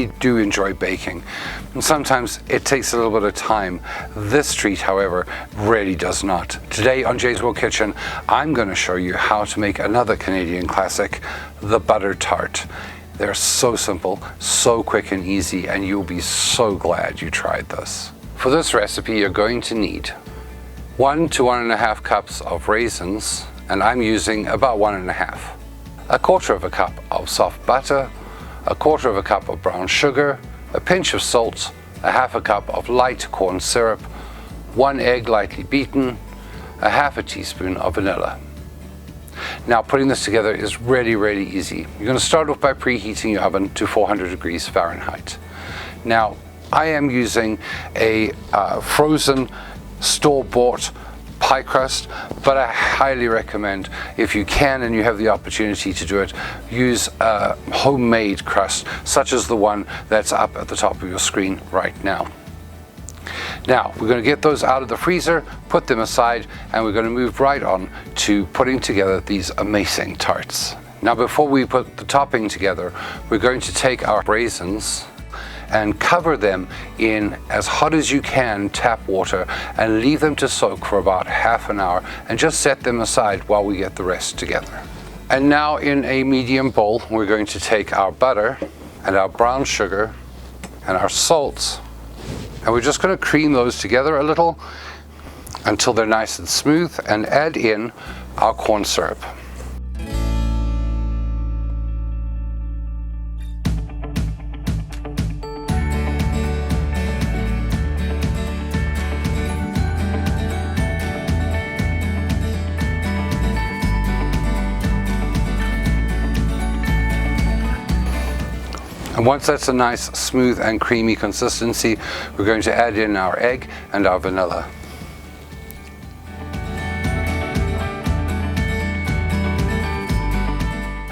really do enjoy baking, and sometimes it takes a little bit of time. This treat, however, really does not. Today on Jay's World Kitchen, I'm going to show you how to make another Canadian classic, the butter tart. They're so simple, so quick and easy, and you'll be so glad you tried this. For this recipe, you're going to need 1 to 1.5 cups of raisins, and I'm using about 1.5. A quarter of a cup of soft butter, a quarter of a cup of brown sugar, a pinch of salt, a half a cup of light corn syrup, 1 egg lightly beaten, a half a teaspoon of vanilla. Now, putting this together is really easy. You're going to start off by preheating your oven to 400 degrees Fahrenheit. Now, I am using a frozen store-bought pie crust, but I highly recommend, if you can and you have the opportunity to do it, use a homemade crust such as the one that's up at the top of your screen right now. Now, we're going to get those out of the freezer, put them aside, and we're going to move right on to putting together these amazing tarts. Now, before we put the topping together, we're going to take our raisins and cover them in as hot as you can tap water and leave them to soak for about half an hour, and just set them aside while we get the rest together. And now, in a medium bowl, we're going to take our butter and our brown sugar and our salt, and we're just going to cream those together a little until they're nice and smooth, and add in our corn syrup. And once that's a nice, smooth and creamy consistency, we're going to add in our egg and our vanilla.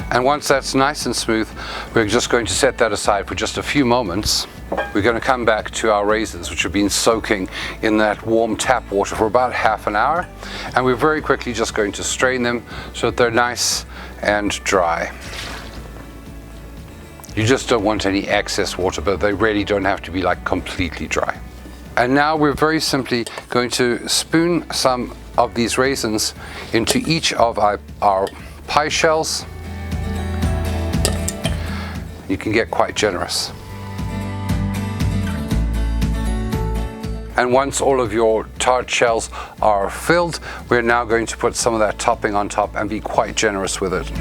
And once that's nice and smooth, we're just going to set that aside for just a few moments. We're going to come back to our raisins, which have been soaking in that warm tap water for about half an hour. And we're very quickly just going to strain them so that they're nice and dry. You just don't want any excess water, but they really don't have to be like completely dry. And now we're very simply going to spoon some of these raisins into each of our pie shells. You can get quite generous. And once all of your tart shells are filled, we're now going to put some of that topping on top and be quite generous with it.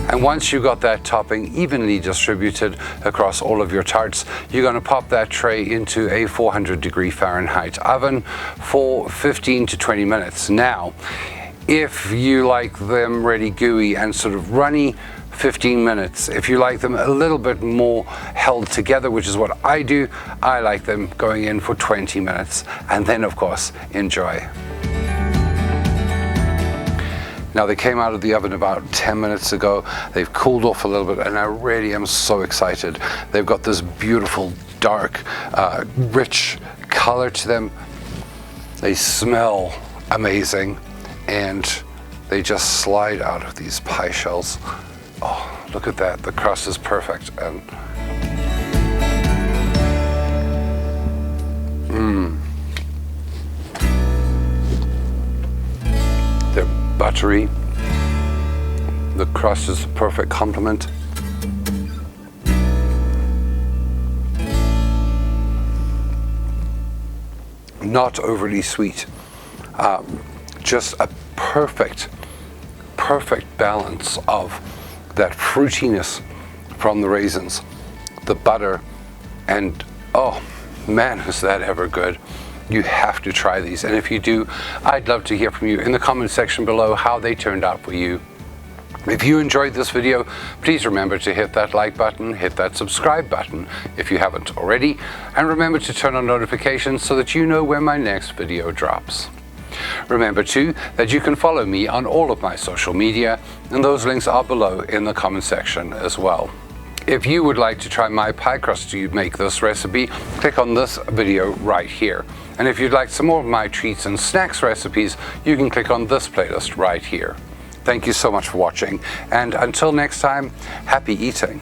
And once you've got that topping evenly distributed across all of your tarts, you're going to pop that tray into a 400 degree Fahrenheit oven for 15 to 20 minutes. Now, if you like them really gooey and sort of runny, 15 minutes. If you like them a little bit more held together, which is what I do, I like them going in for 20 minutes. And then, of course, enjoy. Now, they came out of the oven about 10 minutes ago. They've cooled off a little bit, and I really am so excited. They've got this beautiful, dark, rich color to them. They smell amazing, and they just slide out of these pie shells. Oh, look at that. The crust is perfect. And they're buttery. The crust is the perfect complement. Not overly sweet. Just a perfect balance of that fruitiness from the raisins, the butter, and oh man, is that ever good. You have to try these, and if you do, I'd love to hear from you in the comment section below how they turned out for you. If you enjoyed this video, please remember to hit that like button, hit that subscribe button if you haven't already, and remember to turn on notifications so that you know when my next video drops. Remember too that you can follow me on all of my social media, and those links are below in the comment section as well. If you would like to try my pie crust to make this recipe, click on this video right here. And if you'd like some more of my treats and snacks recipes, you can click on this playlist right here. Thank you so much for watching, and until next time, happy eating.